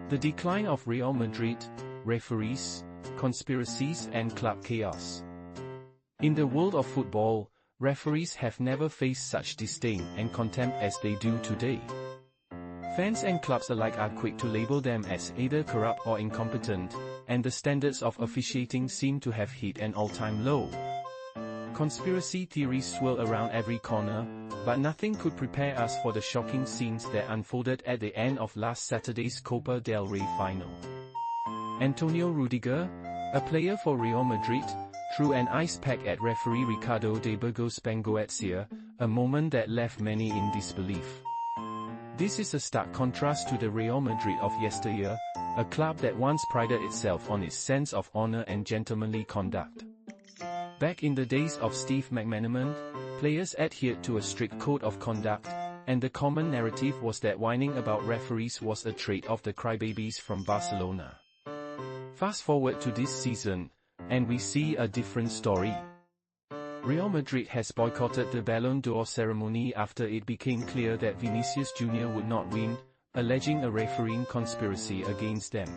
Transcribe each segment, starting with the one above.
The decline of Real Madrid, referees, conspiracies and club chaos. In the world of football, referees have never faced such disdain and contempt as they do today. Fans and clubs alike are quick to label them as either corrupt or incompetent, and the standards of officiating seem to have hit an all-time low. Conspiracy theories swirl around every corner, but nothing could prepare us for the shocking scenes that unfolded at the end of last Saturday's Copa del Rey final. Antonio Rüdiger, a player for Real Madrid, threw an ice pack at referee Ricardo de Burgos Bengoetxea, a moment that left many in disbelief. This is a stark contrast to the Real Madrid of yesteryear, a club that once prided itself on its sense of honor and gentlemanly conduct. Back in the days of Steve McManaman, players adhered to a strict code of conduct, and the common narrative was that whining about referees was a trait of the crybabies from Barcelona. Fast forward to this season, and we see a different story. Real Madrid has boycotted the Ballon d'Or ceremony after it became clear that Vinicius Jr. would not win, alleging a refereeing conspiracy against them.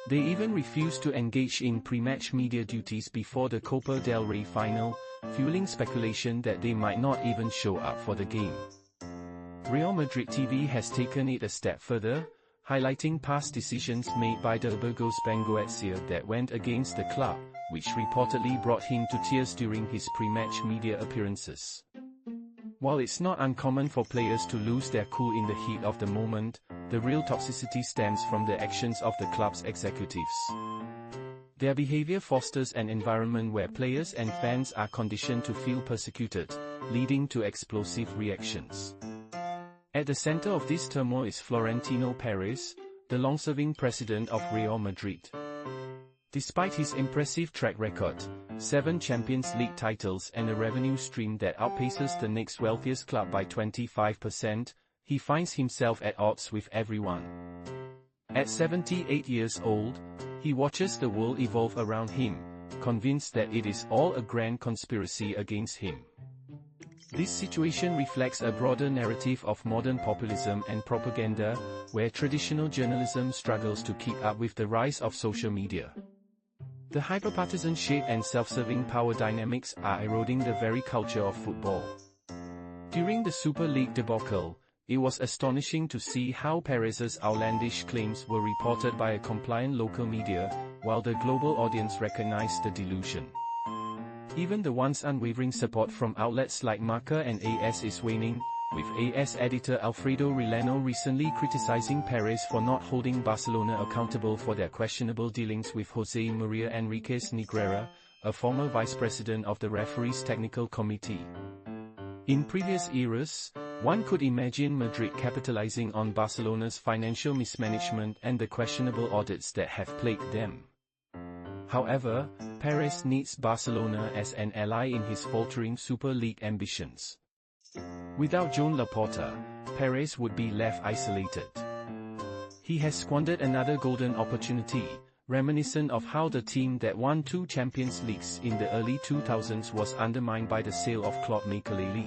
They even refused to engage in pre-match media duties before the Copa del Rey final, fueling speculation that they might not even show up for the game. Real Madrid TV has taken it a step further, highlighting past decisions made by de Burgos Bengoetxea that went against the club, which reportedly brought him to tears during his pre-match media appearances. While it's not uncommon for players to lose their cool in the heat of the moment, the real toxicity stems from the actions of the club's executives. Their behavior fosters an environment where players and fans are conditioned to feel persecuted, leading to explosive reactions. At the center of this turmoil is Florentino Pérez, the long-serving president of Real Madrid. Despite his impressive track record, 7 Champions League titles and a revenue stream that outpaces the next wealthiest club by 25%, he finds himself at odds with everyone. At 78 years old, he watches the world evolve around him, convinced that it is all a grand conspiracy against him. This situation reflects a broader narrative of modern populism and propaganda, where traditional journalism struggles to keep up with the rise of social media. The hyperpartisanship and self-serving power dynamics are eroding the very culture of football. During the Super League debacle, it was astonishing to see how Perez's outlandish claims were reported by a compliant local media, while the global audience recognized the delusion. Even the once unwavering support from outlets like Marca and AS is waning, with AS editor Alfredo Relano recently criticizing Pérez for not holding Barcelona accountable for their questionable dealings with José María Enríquez Negreira, a former vice president of the referees' technical committee. In previous eras, one could imagine Madrid capitalizing on Barcelona's financial mismanagement and the questionable audits that have plagued them. However, Pérez needs Barcelona as an ally in his faltering Super League ambitions. Without Joan Laporta, Pérez would be left isolated. He has squandered another golden opportunity, reminiscent of how the team that won 2 Champions Leagues in the early 2000s was undermined by the sale of Claude Makelele.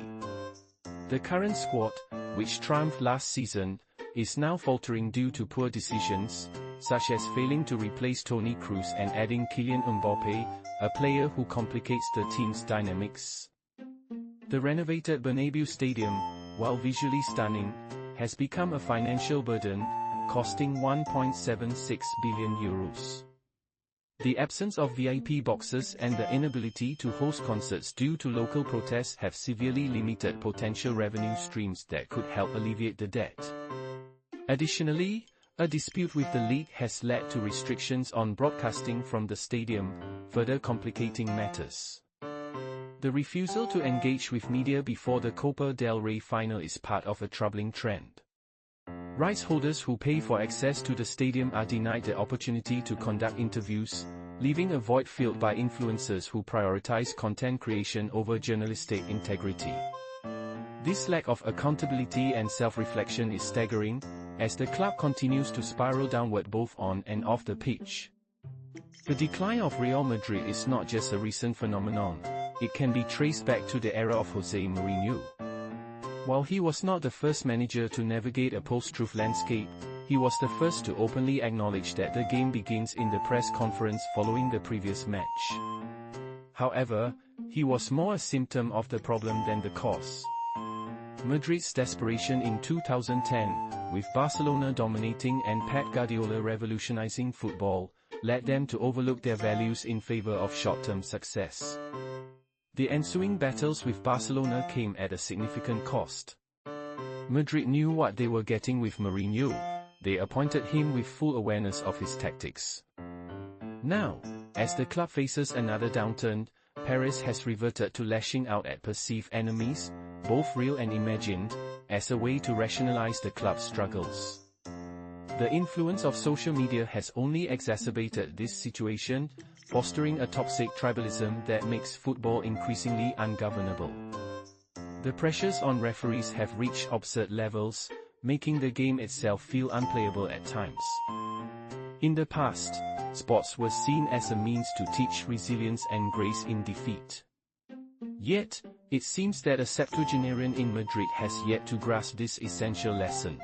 The current squad, which triumphed last season, is now faltering due to poor decisions, such as failing to replace Toni Kroos and adding Kylian Mbappé, a player who complicates the team's dynamics. The renovated Bernabéu stadium, while visually stunning, has become a financial burden, costing €1.76 billion. The absence of VIP boxes and the inability to host concerts due to local protests have severely limited potential revenue streams that could help alleviate the debt. Additionally, a dispute with the league has led to restrictions on broadcasting from the stadium, further complicating matters. The refusal to engage with media before the Copa del Rey final is part of a troubling trend. Rights holders who pay for access to the stadium are denied the opportunity to conduct interviews, leaving a void filled by influencers who prioritize content creation over journalistic integrity. This lack of accountability and self-reflection is staggering, as the club continues to spiral downward both on and off the pitch. The decline of Real Madrid is not just a recent phenomenon. It can be traced back to the era of José Mourinho. While he was not the first manager to navigate a post-truth landscape, He was the first to openly acknowledge that the game begins in the press conference following the previous match. However, he was more a symptom of the problem than the cause. Madrid's desperation in 2010, with Barcelona dominating and Pep Guardiola revolutionizing football, led them to overlook their values in favor of short-term success. The ensuing battles with Barcelona came at a significant cost. Madrid knew what they were getting with Mourinho. They appointed him with full awareness of his tactics. Now, as the club faces another downturn, Pérez has reverted to lashing out at perceived enemies, both real and imagined, as a way to rationalize the club's struggles. The influence of social media has only exacerbated this situation, fostering a toxic tribalism that makes football increasingly ungovernable. The pressures on referees have reached absurd levels, making the game itself feel unplayable at times. In the past, sports was seen as a means to teach resilience and grace in defeat. Yet, it seems that a septuagenarian in Madrid has yet to grasp this essential lesson.